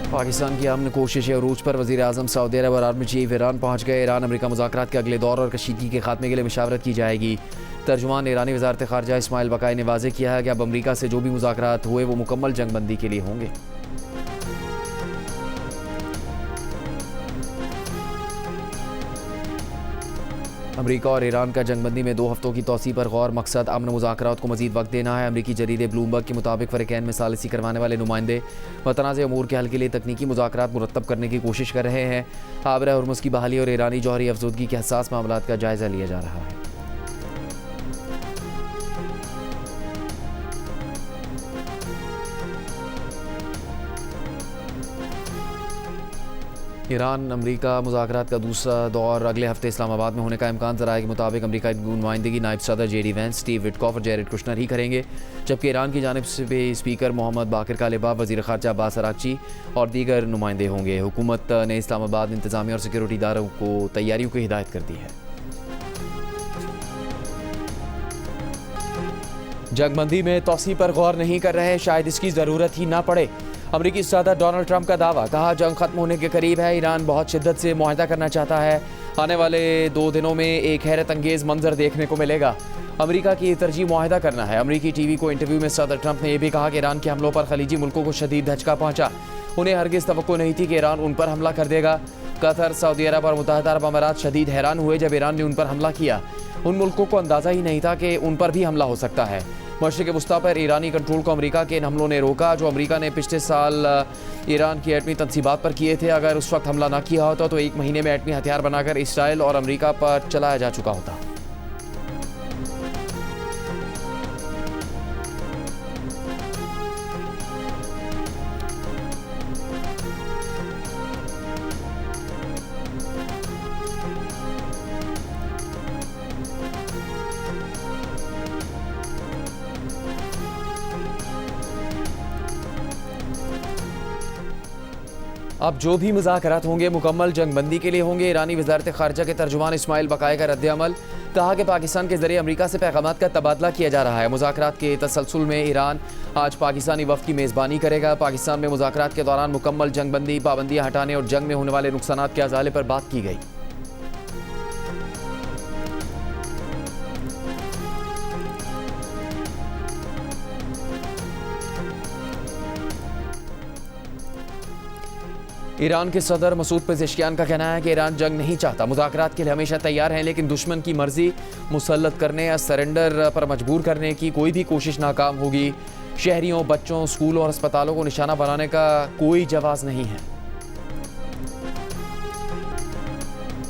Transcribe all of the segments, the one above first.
पाकिस्तान की अमन कोशिश अरूज पर वज़ीर आज़म सऊदी अरब और आर्मी चीफ ईरान पहुँच गए। ईरान अमेरिका मुज़ाकरात के अगले दौर और कशीदगी के खात्मे के लिए मशावरत की जाएगी। तर्जुमान ईरानी वज़ारत ख़ारजा इस्माइल बकाई ने वाज़ेह किया है कि अब अमेरिका से जो भी मुज़ाकरात हुए वो मुकम्मल जंगबंदी के लिए होंगे। अमेरिका और ईरान का जंगबंदी में 2 हफ्तों की तोसी पर गौर। मकसद अमन मुज़ाकरात को मज़ीद वक्त देना है। अमरीकी जरीदे ब्लूमबर्ग के मुताबिक फ़रीक़ैन में सालिसी करवाने वाले नुमाइंदे मतनाज़ अमूर के हल के लिए तकनीकी मुज़ाकरात मुरतब करने की कोशिश कर रहे हैं। आबरा हुर्मुज़ की बहाली और ईरानी जौहरी अफज़ूदगी के हसास मामलात का जायज़ा लिया जा रहा है। ईरान अमेरिका मुज़ाकरात का दूसरा दौर अगले हफ्ते इस्लामाबाद में होने का इम्कान। ज़राए के मुताबिक अमेरिका की नुमाइंदगी नायब सदर JD वैंस, स्टीव विटकॉफ और जैरेड कुशनर ही करेंगे, जबकि ईरान की जानिब से स्पीकर मोहम्मद बाकिर कालिबाफ, वज़ीर ख़ारजा अब्बास अराग़ची और दीगर नुमाइंदे होंगे। हुकूमत ने इस्लामाबाद इंतज़ामिया और सिक्योरिटी इदारों को तैयारियों की हिदायत कर दी है। जंगबंदी में तोसी पर गौर नहीं कर रहे, शायद इसकी ज़रूरत ही ना पड़े। अमरीकी सदर डोनाल्ड ट्रंप का दावा। कहा जंग खत्म होने के करीब है। ईरान बहुत शिद्दत से मुआहदा करना चाहता है। आने वाले 2 दिनों में एक हैरत अंगेज़ मंजर देखने को मिलेगा। अमरीका की तरजीह मुआहदा करना है। अमरीकी टीवी को इंटरव्यू में सदर ट्रंप ने यह भी कहा कि ईरान के हमलों पर खलीजी मुल्कों को शदीद धचका पहुंचा। उन्हें हरगिज़ तवक्को नहीं थी कि ईरान उन पर हमला कर देगा। कतर, सऊदी अरब और मुत्तहदा अरब अमारात शदीद हैरान हुए जब ईरान ने उन पर हमला किया। उन मुल्कों को अंदाज़ा ही नहीं था कि उन पर भी हमला हो सकता है। मशरिक़ वस्ता पर ईरानी कंट्रोल को अमेरिका के इन हमलों ने रोका, जो अमेरिका ने पिछले साल ईरान की एटमी तनसीबात पर किए थे। अगर उस वक्त हमला न किया होता तो 1 महीने में एटमी हथियार बनाकर इसराइल और अमेरिका पर चलाया जा चुका होता। अब जो भी मुज़ाकरात होंगे मुकम्मल जंगबंदी के लिए होंगे। ईरानी वज़ारत ख़ारजा के तर्जुमान इस्माइल बकाई का रद्द-ए-अमल। कहा कि पाकिस्तान के ज़रिए अमेरिका से पैगामात का तबादला किया जा रहा है। मुज़ाकरात के तसलसल में ईरान आज पाकिस्तानी वफ़द की मेज़बानी करेगा। पाकिस्तान में मुज़ाकरात के दौरान मुकम्मल जंगबंदी, पाबंदियाँ हटाने और जंग में होने वाले नुकसानात के अज़ाले पर बात की गई। ईरान के सदर मसूद पेज़ेश्कियान का कहना है कि ईरान जंग नहीं चाहता, मुज़ाकरात के लिए हमेशा तैयार है, लेकिन दुश्मन की मर्जी मुसल्लत करने या सरेंडर पर मजबूर करने की कोई भी कोशिश नाकाम होगी। शहरियों, बच्चों, स्कूलों और अस्पतालों को निशाना बनाने का कोई जवाज़ नहीं है।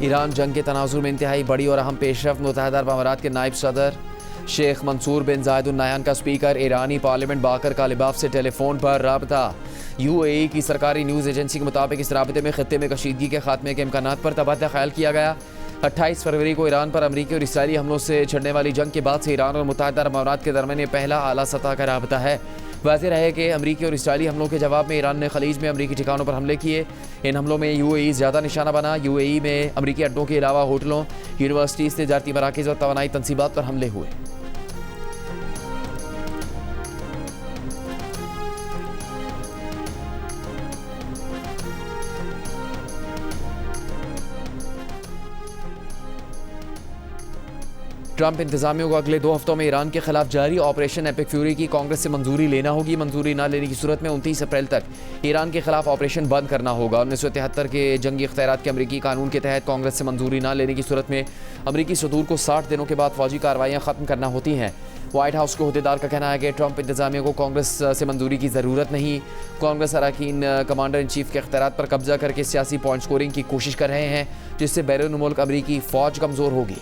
ईरान जंग के तनाजुर में इंतहाई बड़ी और अहम पेशरफ्त। मुत्तहदा अरब अमारात के नायब सदर शेख मंसूर बिन जायद अल नहयान का स्पीकर ईरानी पार्लियामेंट बाकर कालिबाफ से टेलीफोन पर राबता। UAE की सरकारी न्यूज़ एजेंसी के मुताबिक इस राबते में खत्ते में कशीदगी के खात्मे के इम्कानात पर तबादला ख्याल किया गया। 28 फरवरी को ईरान पर अमरीकी और इसराइली हमलों से छिड़ने वाली जंग के बाद से ईरान और मुत्तहदा अरब अमारात के दरमियान पहला आला सतह का राबता है। वाज़ेह रहे कि अमरीकी और इसराइली हमलों के जवाब में ईरान ने खलीज में अमरीकी ठिकानों पर हमले किए। इन हमलों में UAE ज़्यादा निशाना बना। UAE में अमरीकी अड्डों के अलावा होटलों, यूनिवर्सिटीज़, तजारती मराकज़ और तवानाई तनसीबात पर हमले हुए। ट्रंप इंतजामियों को अगले 2 हफ्तों में ईरान के खिलाफ जारी ऑपरेशन एपिक फ्यूरी की कांग्रेस से मंजूरी लेना होगी। मंजूरी न लेने की सूरत में 29 अप्रैल तक ईरान के खिलाफ ऑपरेशन बंद करना होगा। 1973 के जंगी इख्तियारात के अमरीकी कानून के तहत कांग्रेस से मंजूरी न लेने की सूरत में अमरीकी सदूर को 60 दिनों के बाद फौजी कार्रवाइयाँ ख़त्म करना होती हैं। व्हाइट हाउस के अहदेदार का कहना है कि ट्रंप इंतजामिया को कांग्रेस से मंजूरी की ज़रूरत नहीं। कांग्रेस अरकान कमांडर इन चीफ के इख्तियारात पर कब्जा करके सियासी पॉइंट स्कोरिंग की कोशिश कर रहे हैं, जिससे बैरून मुल्क अमरीकी फ़ौज कमज़ोर होगी।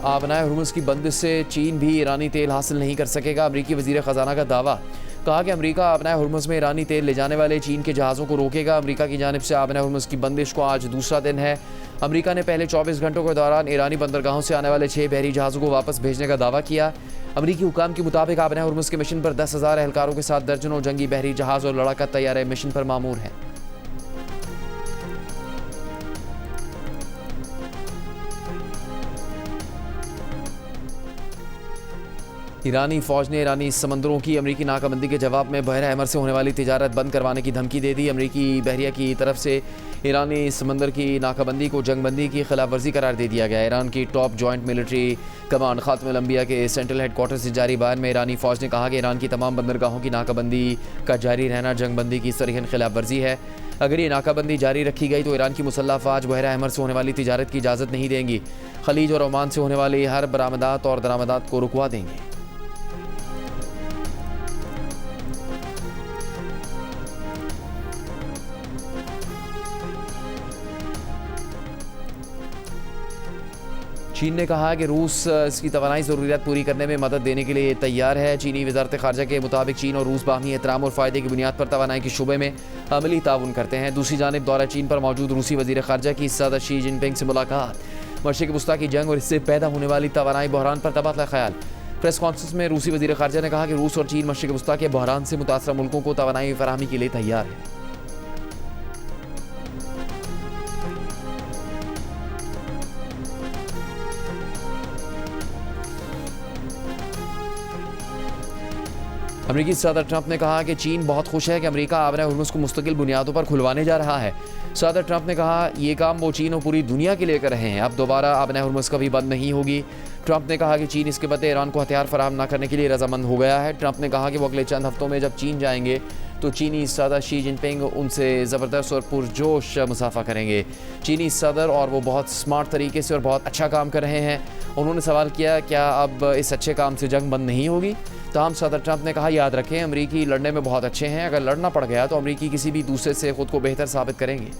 आबनाए हुर्मुज़ की बंदिश से चीन भी ईरानी तेल हासिल नहीं कर सकेगा। अमरीकी वज़ीर ख़जाना का दावा। कहा कि अमरीका आबनाए हुर्मुज़ में ईरानी तेल ले जाने वाले चीन के जहाज़ों को रोकेगा। अमरीका की जानिब से आबनाए हुर्मुज़ की बंदिश को आज दूसरा दिन है। अमरीका ने पहले 24 घंटों के दौरान ईरानी बंदरगाहों से आने वाले 6 बहरी जहाज़ों को वापस भेजने का दावा किया। अमरीकी हुकाम के मुताबिक आबनाए हुर्मुज़ के मिशन पर 10,000 एहलकारों के साथ दर्जनों जंगी बहरी जहाज़ और लड़ाका तैयारे मिशन पर मामूर हैं। ईरानी फौज ने ईरानी समंदरों की अमरीकी नाकाबंदी के जवाब में बहरा अहमर से होने वाली तिजारत बंद करवाने की धमकी दे दी। अमरीकी बहरिया की तरफ से ईरानी समंदर की नाकाबंदी को जंगबंदी की खिलाफ वर्जी करार दे दिया गया। ईरान की टॉप जॉइंट मिलिट्री कमांड खात्म अल-अंबिया के सेंट्रल हेडक्वार्टर से जारी बयान में ईरानी फौज ने कहा कि ईरान की तमाम बंदरगाहों की नाकाबंदी का जारी रहना जंगबंदी की सरीहन खिलाफ वर्जी है। अगर ये नाकाबंदी जारी रखी गई तो ईरान की मुसल्लह अफवाज बहरा अहमर से होने वाली तिजारत की इजाज़त नहीं देंगी। खलीज और ओमान से होने वाली हर बरामदात और दरामदात को रुकवा देंगे। चीन ने कहा कि रूस इसकी तवानाई ज़रूरियात पूरी करने में मदद देने के लिए तैयार है। चीनी वजारत ख़ारजा के मुताबिक चीन और रूस बाहमी एहतराम और फ़ायदे की बुनियाद पर तवानाई के शुबे में अमली ताउन करते हैं। दूसरी जानिब दौरा चीन पर मौजूद रूसी वज़ीर ख़ारजा की सदर शी जिनपिंग से मुलाकात, मशरिक़ वस्ता की जंग और इससे पैदा होने वाली तवानाई बहरान पर तबादला ख्याल। प्रेस कॉन्फ्रेंस में रूसी वज़ीर ख़ारजा ने कहा कि रूस और चीन मशरिक़ वस्ता के बहरान से मुतासरा मुल्कों को तवानाई फराहमी के लिए तैयार है। अमरीकी सदर ट्रंप ने कहा कि चीन बहुत खुश है कि अमेरिका आबरा हुर्मुज़ को मुस्तकिल बुनियादों पर खुलवाने जा रहा है। सदर ट्रंप ने कहा ये काम वो चीन और पूरी दुनिया के लिए कर रहे हैं। अब दोबारा आबरा हुर्मुज़ कभी बंद नहीं होगी। ट्रंप ने कहा कि चीन इसके बदले ईरान को हथियार फराहम न करने के लिए रजामंद हो गया है। ट्रंप ने कहा कि वो अगले चंद हफ्तों में जब चीन जाएंगे तो चीनी सदर शी जिनपिंग उनसे ज़बरदस्त और पुरजोश मुसाफा करेंगे। चीनी सदर और वो बहुत स्मार्ट तरीके से और बहुत अच्छा काम कर रहे हैं। उन्होंने सवाल किया क्या अब इस अच्छे काम से जंग बंद नहीं होगी। तमाम सदर ट्रंप ने कहा याद रखें अमरीकी लड़ने में बहुत अच्छे हैं। अगर लड़ना पड़ गया तो अमरीकी किसी भी दूसरे से खुद को बेहतर साबित करेंगे।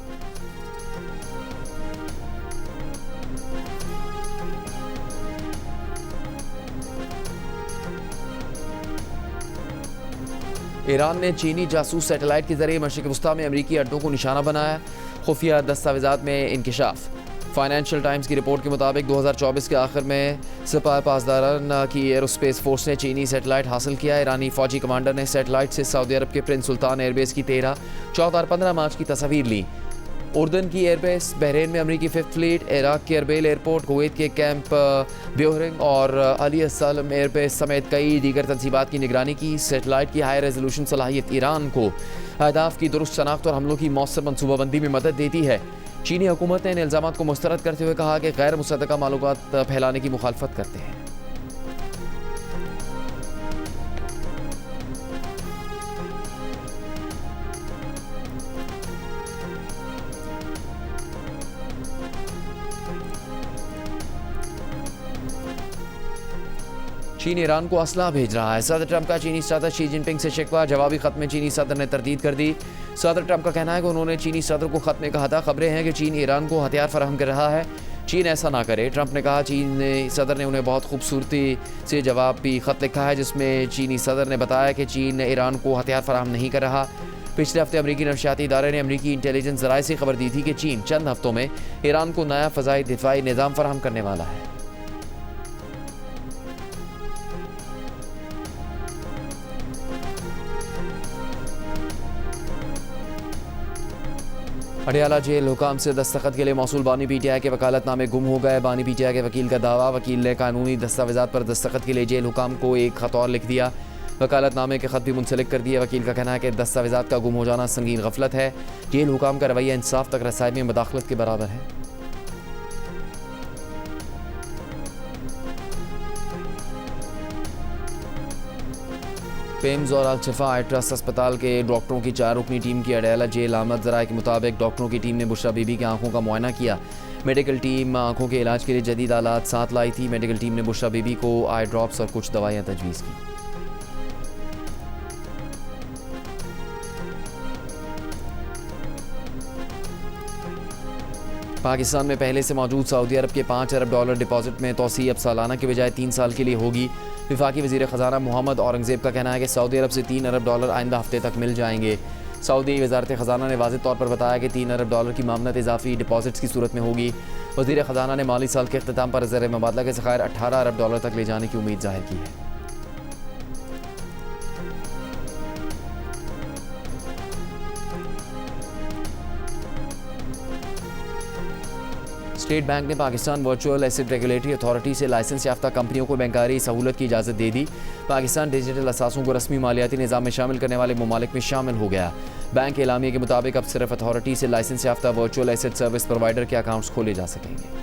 ईरान ने चीनी जासूस सैटेलाइट के जरिए मशरिक़ वस्ता में अमरीकी अड्डों को निशाना बनाया। खुफिया दस्तावेज़ात में इंकिशाफ। फाइनेंशियल टाइम्स की रिपोर्ट के मुताबिक 2024 के आखिर में सिपाही पासदारान की एरोस्पेस फोर्स ने चीनी सैटेलाइट हासिल किया। ईरानी फौजी कमांडर ने सैटेलाइट से सऊदी अरब के प्रिंस सुल्तान एयरबेस की 13, 14 और 15 मार्च की तस्वीर ली। उर्दन की एयरबेस, बहरीन में अमरीकी फिफ्थ फ्लीट, इराक के अरबेल एयरपोर्ट, कुवैत के कैंप ब्योहरिंग और अली अस्सलाम एयरबेस समेत कई दीगर तंसीबात की निगरानी की। सैटेलाइट की हाई रेजोल्यूशन सलाहियत ईरान को अहदाफ की दुरुस्त शनाख्त और हमलों की मौसर मनसूबाबंदी में मदद देती है। चीनी हुकूमत ने इन इल्ज़ामात को मुस्तरद करते हुए कहा कि गैर मुसद्दक़ा मालूमात फैलाने की मुखालफत करते हैं। चीन ईरान को असला भेज रहा है। सदर ट्रंप का चीनी सदर शी जिनपिंग से शिकवा। जवाबी खत में चीनी सदर ने तरदीद कर दी। सदर ट्रंप का कहना है कि उन्होंने चीनी सदर को खत में कहा था खबरें हैं कि चीन ईरान को हथियार फराहम कर रहा है, चीन ऐसा ना करे। ट्रंप ने कहा चीनी सदर ने उन्हें बहुत खूबसूरती से जवाबी खत लिखा है जिसमें चीनी सदर ने बताया कि चीन ईरान को हथियार फराहम नहीं कर रहा। पिछले हफ्ते अमरीकी नफसियाती इदारे ने अमरीकी इंटेलिजेंस ज़राए से खबर दी थी कि चीन चंद हफ्तों में ईरान को नया फ़ज़ाई दिफाई निज़ाम फराहम करने वाला है। अडियाला जेल हुकाम से दस्तखत के लिए मौसूल बानी पीटीआई के वकालतनामे गुम हो गए। बानी पीटीआई के वकील का दावा, वकील ने कानूनी दस्तावेजात पर दस्तखत के लिए जेल हुकाम को एक खत और लिख दिया। वकालतनामे के खत भी मुंसलिक कर दिए। वकील का कहना है कि दस्तावेजात का गुम हो जाना संगीन गफलत है। जेल हुकाम का रवैया इंसाफ तक रसाई में मदाखलत के बराबर है। पेम्स और अल-शिफा आई ट्रस्ट अस्पताल के डॉक्टरों की 4 रुकनी टीम की अडियाला जेल आमद। ज़राए के मुताबिक डॉक्टरों की टीम ने बुशरा बीबी की आंखों का मुआयना किया। मेडिकल टीम आंखों के इलाज के लिए जदीद आलात साथ लाई थी। मेडिकल टीम ने बुशरा बीबी को आई ड्रॉप्स और कुछ दवाइयाँ तजवीज़ की। पाकिस्तान में पहले से मौजूद सऊदी अरब के $5 अरब डिपॉजिट में तोसी अब सालाना के बजाय 3 साल के लिए होगी। वफाकी वज़ीर ख़ज़ाना मोहम्मद औरंगज़ेब का कहना है कि सऊदी अरब से $3 अरब आइंदा हफ्ते तक मिल जाएंगे। सऊदी वज़ारत ख़ज़ाना ने वाज़ेह तौर पर बताया कि $3 अरब की मामनत इजाफी डिपॉजिट्स की सूरत में होगी। वज़ीर ख़ज़ाना ने माली साल के अख्ताम पर ज़र मुबादला के ज़खायर $18 अरब तक ले जाने की उम्मीद ज़ाहिर की है। स्टेट बैंक ने Pakistan virtual asset regulatory authority से लाइसेंस याफ्ता कंपनियों को बैंकारी सहूलत की इजाज़त दे दी। पाकिस्तान डिजिटल असासों को रस्मी मालियाती निज़ाम में शामिल करने वाले ममालिक में शामिल हो गया। बैंक एलामिया के मुताबिक अब सिर्फ अथॉरिटी से लाइसेंस याफ्ता वर्चुअल एसेट सर्विस प्रोवाइडर के अकाउंट्स खोले जा सकेंगे।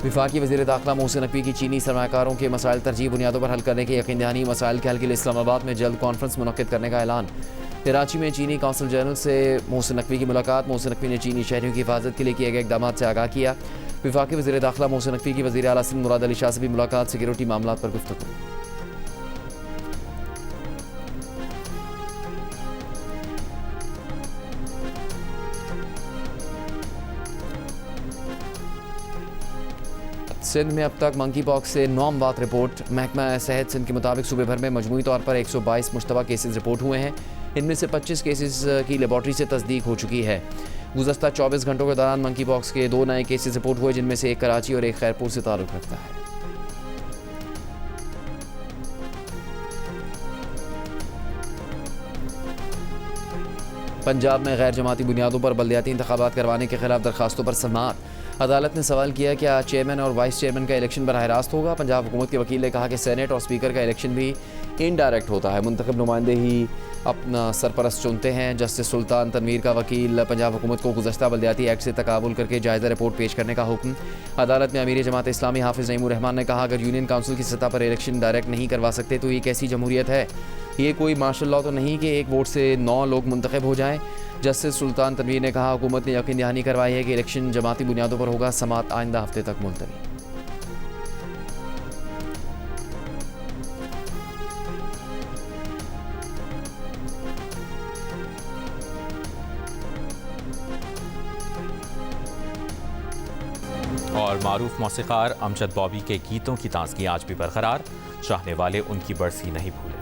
वफाकी वज़ीर दाखिला मोहसिन नकवी की चीनी सरमाकारों के मसाइल तरजीह बुनियादों पर हल करने के यकीन दहानी मसाइल के हल के लिए इस्लामाबाद में जल्द कॉन्फ्रेंस मुनक्किद करने का ऐलान। कराची में चीनी कौंसल जनरल से मोहसिन नकवी की मुलाकात। मोहसिन नकवी ने चीनी शहरियों की हिफाजत के लिए किए गए इकदाम से आगाह किया। वफाकी वज़ीर दाखिला मोहसिन नकवी की वज़ीर आला सिंध मुराद अली शाह से भी मुलाकात। सिक्योरिटी मामलात पर गुफ्तगू। सिंध में अब तक मंकी पॉक्स से 9 अमवात रिपोर्ट। महकमा सेहत सिंध के मुताबिक सूबे भर में मजमूई तौर पर 122 मुश्तबा केसेस रिपोर्ट हुए हैं। इनमें से 25 केसेस की लेबॉर्ट्री से तस्दीक हो चुकी है। गुज़श्ता 24 घंटों के दौरान मंकी पॉक्स के 2 नए केसेस रिपोर्ट हुए, जिनमें से एक कराची और एक खैरपुर से ताल्लुक़ रखता है। पंजाब में गैर जमाती बुनियादों पर बल्दियाती इंतखाबात करवाने के खिलाफ दरखास्तों पर समाअत। अदालत ने सवाल किया क्या चेयरमैन और वाइस चेयरमैन का इलेक्शन बराह रास्त होगा। पंजाब हुकूमत के वकील ने कहा कि सेनेट और स्पीकर का इलेक्शन भी इनडायरेक्ट होता है, मुंतखब नुमाइंदे ही अपना सरपरस्त चुनते हैं। जस्टिस सुल्तान तनवीर का वकील पंजाब हुकूमत को गुज़श्ता बल्दियाती एक्ट से तकाबुल करके जायज़ा रिपोर्ट पेश करने का हुक्म। अदालत में अमीर जमात इस्लामी हाफिज़ नईमुर रहमान ने कहा अगर यूनियन काउंसिल की सतह पर इलेक्शन डायरेक्ट नहीं करवा सकते तो ये कैसी जमहूरियत है। ये कोई मार्शल लॉ तो नहीं कि एक वोट से 9 लोग मुंतखब हो जाएं। जस्टिस सुल्तान तनवीर ने कहा हुकूमत ने यकीन दहानी करवाई है कि इलेक्शन जमाती बुनियादों पर होगा। समाअत आइंदा हफ्ते तक मुलतवी। और मारूफ मौसीकार अमजद बॉबी के गीतों की ताज़गी आज भी बरकरार। चाहने वाले उनकी बरसी नहीं भूले।